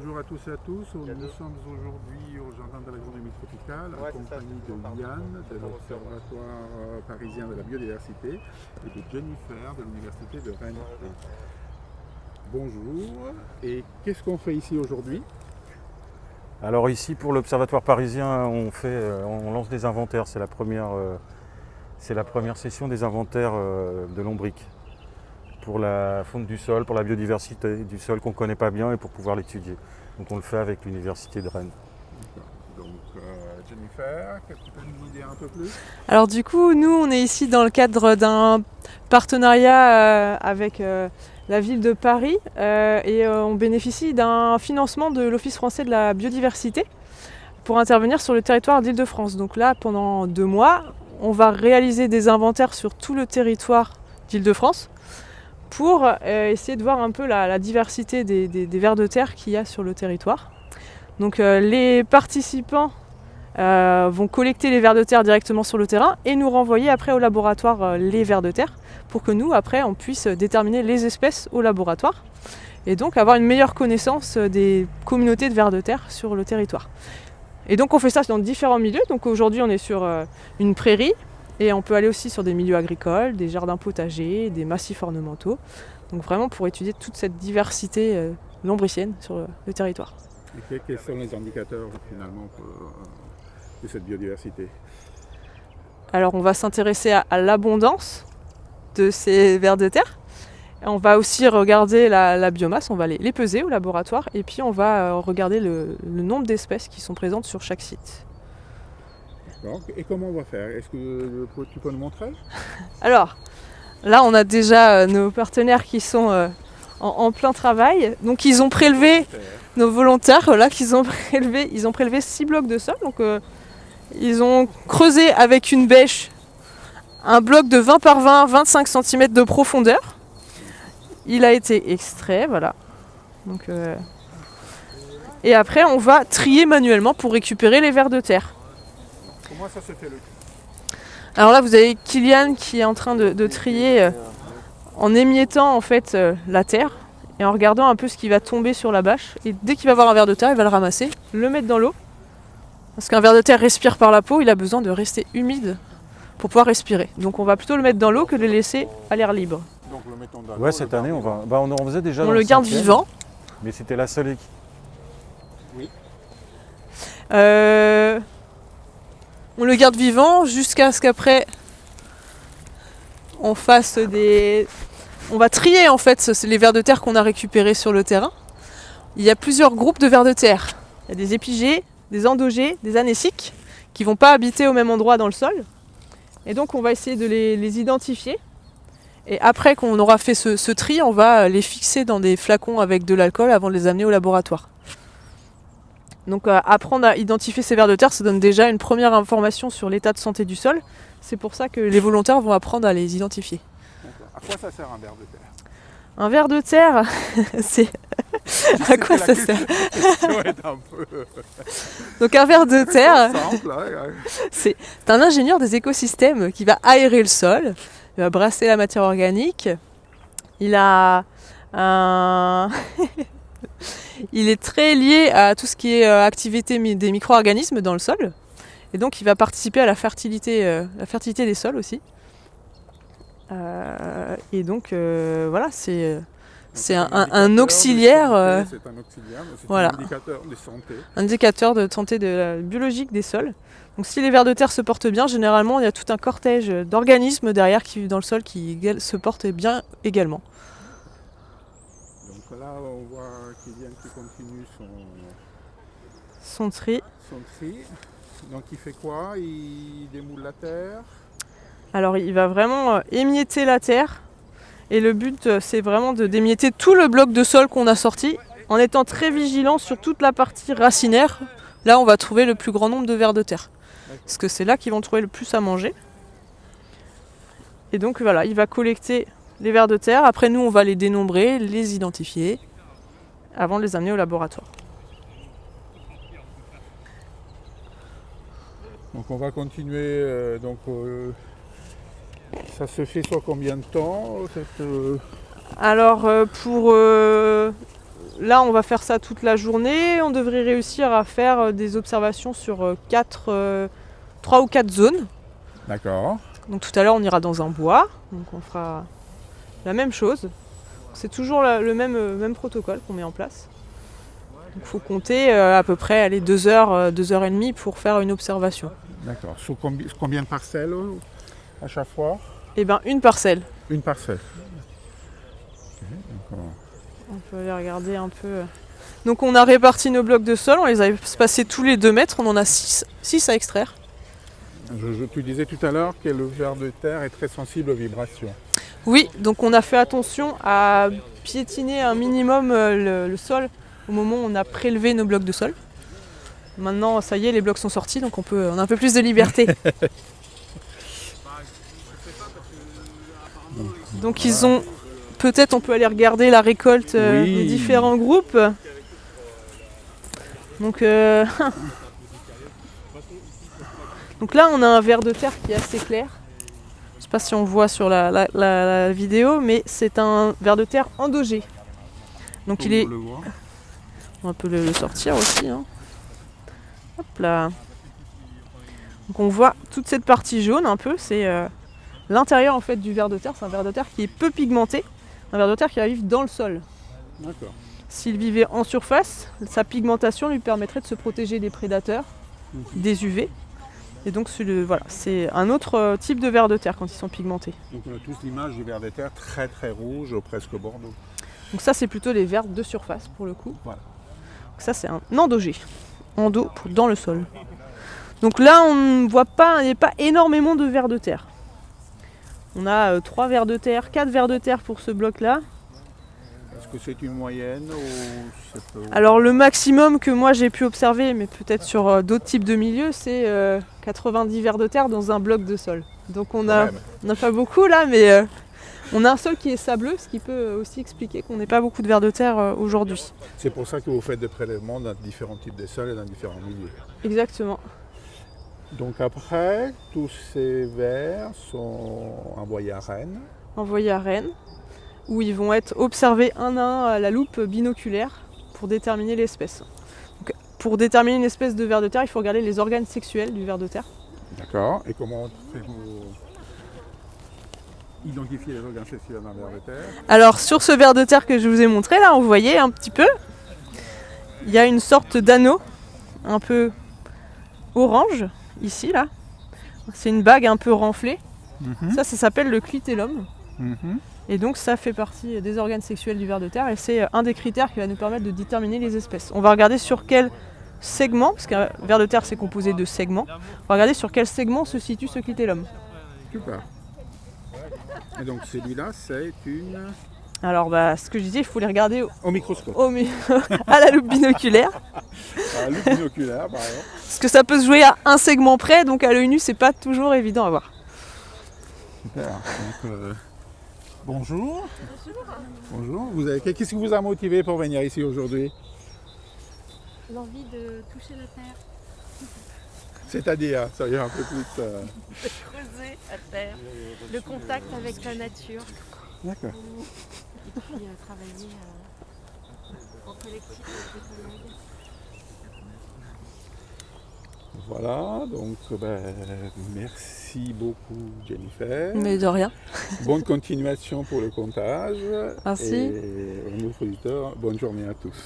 Bonjour à tous et à tous. Nous sommes aujourd'hui au Jardin de l'Agronomie tropicale en compagnie de Yann de l'Observatoire parisien de la biodiversité et de Jennifer de l'Université de Rennes. Bonjour. Et qu'est-ce qu'on fait ici aujourd'hui? Alors ici pour l'Observatoire parisien, on lance des inventaires. C'est la première session des inventaires de lombric pour la faune du sol, pour la biodiversité du sol qu'on ne connaît pas bien et pour pouvoir l'étudier. Donc on le fait avec l'Université de Rennes. Donc Jennifer, est-ce que tu peux nous dire un peu plus? Alors du coup, nous on est ici dans le cadre d'un partenariat avec la ville de Paris et on bénéficie d'un financement de l'Office français de la biodiversité pour intervenir sur le territoire d'Île-de-France. Donc là, pendant 2 mois, on va réaliser des inventaires sur tout le territoire d'Île-de-France pour essayer de voir un peu la diversité des vers de terre qu'il y a sur le territoire. Donc les participants vont collecter les vers de terre directement sur le terrain et nous renvoyer après au laboratoire les vers de terre pour que nous, après, on puisse déterminer les espèces au laboratoire et donc avoir une meilleure connaissance des communautés de vers de terre sur le territoire. Et donc on fait ça dans différents milieux. Donc aujourd'hui on est sur une prairie et on peut aller aussi sur des milieux agricoles, des jardins potagers, des massifs ornementaux. Donc vraiment pour étudier toute cette diversité lombricienne sur le territoire. Et quels sont les indicateurs finalement de cette biodiversité? Alors on va s'intéresser à l'abondance de ces vers de terre. On va aussi regarder la biomasse, on va les peser au laboratoire et puis on va regarder le nombre d'espèces qui sont présentes sur chaque site. Et comment on va faire? Est-ce que tu peux nous montrer? Alors, là on a déjà nos partenaires qui sont en plein travail. Donc ils ont prélevé, nos volontaires, voilà, ils ont prélevé 6 blocs de sol. Donc ils ont creusé avec une bêche un bloc de 20 par 20, 25 cm de profondeur. Il a été extrait, voilà. Donc, et après, on va trier manuellement pour récupérer les vers de terre. Comment ça se fait le... Alors là, vous avez Kylian qui est en train de trier en émiettant en fait la terre et en regardant un peu ce qui va tomber sur la bâche. Et dès qu'il va voir un ver de terre, il va le ramasser, le mettre dans l'eau. Parce qu'un ver de terre respire par la peau, il a besoin de rester humide pour pouvoir respirer. Donc on va plutôt le mettre dans l'eau que de le laisser à l'air libre. Donc le mettons dans Ouais, cette année, on en faisait déjà. On le garde vivant. Mais c'était la seule équipe. Oui. On le garde vivant jusqu'à ce qu'après on fasse des... On va trier en fait les vers de terre qu'on a récupérés sur le terrain. Il y a plusieurs groupes de vers de terre. Il y a des épigées, des endogées, des anéciques qui ne vont pas habiter au même endroit dans le sol. Et donc on va essayer de les identifier. Et après qu'on aura fait ce tri, on va les fixer dans des flacons avec de l'alcool avant de les amener au laboratoire. Donc apprendre à identifier ces vers de terre, ça donne déjà une première information sur l'état de santé du sol. C'est pour ça que les volontaires vont apprendre à les identifier. À quoi ça sert un ver de terre? Un ver de terre, c'est... à quoi ça sert? Donc un ver de terre, c'est un ingénieur des écosystèmes qui va aérer le sol, il va brasser la matière organique. Il a un... Il est très lié à tout ce qui est activité des micro-organismes dans le sol. Et donc il va participer à la fertilité des sols aussi. Et donc voilà, c'est un auxiliaire. C'est un auxiliaire, mais c'est voilà. Un indicateur de santé. Indicateur de santé biologique des sols. Donc si les vers de terre se portent bien, généralement il y a tout un cortège d'organismes derrière qui vivent dans le sol qui se portent bien également. Donc là on voit Kylian qui continue son tri. Donc il fait quoi? Il démoule la terre? Alors il va vraiment émietter la terre. Et le but c'est vraiment de d'émietter tout le bloc de sol qu'on a sorti en étant très vigilant sur toute la partie racinaire. Là on va trouver le plus grand nombre de vers de terre. Parce que c'est là qu'ils vont trouver le plus à manger. Et donc voilà, il va collecter les vers de terre. Après nous on va les dénombrer, les identifier avant de les amener au laboratoire. Donc on va continuer. Ça se fait sur combien de temps Alors pour là, on va faire ça toute la journée. On devrait réussir à faire des observations sur 3 ou 4 zones. D'accord. Donc tout à l'heure, on ira dans un bois. Donc on fera la même chose. C'est toujours le même protocole qu'on met en place. Il faut compter à peu près 2 heures, 2 heures et demie pour faire une observation. D'accord. Sur combien de parcelles à chaque fois? Eh bien, une parcelle. Une parcelle. Ok, d'accord. On peut aller regarder un peu. Donc on a réparti nos blocs de sol, on les a espacés tous les 2 mètres, on en a 6 à extraire. Tu disais tout à l'heure que le ver de terre est très sensible aux vibrations. Oui, donc on a fait attention à piétiner un minimum le sol au moment où on a prélevé nos blocs de sol. Maintenant, ça y est, les blocs sont sortis, donc on a un peu plus de liberté. Donc ils ont... Peut-être on peut aller regarder la récolte des différents groupes. Donc, donc là, on a un ver de terre qui est assez clair. Je ne sais pas si on voit sur la vidéo, mais c'est un ver de terre endogé. Donc il est... On peut le sortir aussi. Hein. Hop là. Donc on voit toute cette partie jaune un peu, c'est l'intérieur en fait du ver de terre. C'est un ver de terre qui est peu pigmenté, un ver de terre qui va vivre dans le sol. D'accord. S'il vivait en surface, sa pigmentation lui permettrait de se protéger des prédateurs, des UV. Et donc voilà, c'est un autre type de ver de terre quand ils sont pigmentés. Donc on a tous l'image du ver de terre très très rouge, presque bordeaux. Donc ça c'est plutôt les vers de surface pour le coup. Voilà. Donc ça c'est un endogé, dans le sol. Donc là on ne voit pas, il n'y a pas énormément de vers de terre. On a 3 vers de terre, 4 vers de terre pour ce bloc là. Est-ce que c'est une moyenne ou Alors le maximum que moi j'ai pu observer, mais peut-être sur d'autres types de milieux, c'est 90 vers de terre dans un bloc de sol. Donc on n'a pas beaucoup là, mais on a un sol qui est sableux, ce qui peut aussi expliquer qu'on n'ait pas beaucoup de vers de terre aujourd'hui. C'est pour ça que vous faites des prélèvements dans différents types de sols et dans différents milieux. Exactement. Donc après, tous ces vers sont envoyés à Rennes. Envoyés à Rennes, où ils vont être observés un à un à la loupe binoculaire pour déterminer l'espèce. Donc, pour déterminer une espèce de ver de terre, il faut regarder les organes sexuels du ver de terre. D'accord. Et comment faites-vous identifier les organes sexuels d'un ver de terre? Alors sur ce ver de terre que je vous ai montré, là, vous voyez un petit peu, il y a une sorte d'anneau un peu orange, ici, là. C'est une bague un peu renflée. Ça s'appelle le clitellum. Et donc ça fait partie des organes sexuels du ver de terre et c'est un des critères qui va nous permettre de déterminer les espèces. On va regarder sur quel segment, parce qu'un ver de terre c'est composé de segments, on va regarder sur quel segment se situe ce clitellum. Super. Et donc celui-là c'est une... Alors ce que je disais, il faut les regarder au microscope. À la loupe binoculaire. À la loupe binoculaire, par exemple. Parce que ça peut se jouer à un segment près, donc à l'œil nu c'est pas toujours évident à voir. Super. Donc, bonjour. Bonjour. Qu'est-ce qui vous a motivé pour venir ici aujourd'hui? L'envie de toucher la terre. C'est-à-dire, ça y est un peu plus... De creuser la terre. Le contact avec la nature. D'accord. Et puis travailler en collectif avec des collègues. Voilà, donc merci beaucoup Jennifer. Mais de rien. Bonne continuation pour le comptage. Merci. Et à nos auditeurs, bonne journée à tous.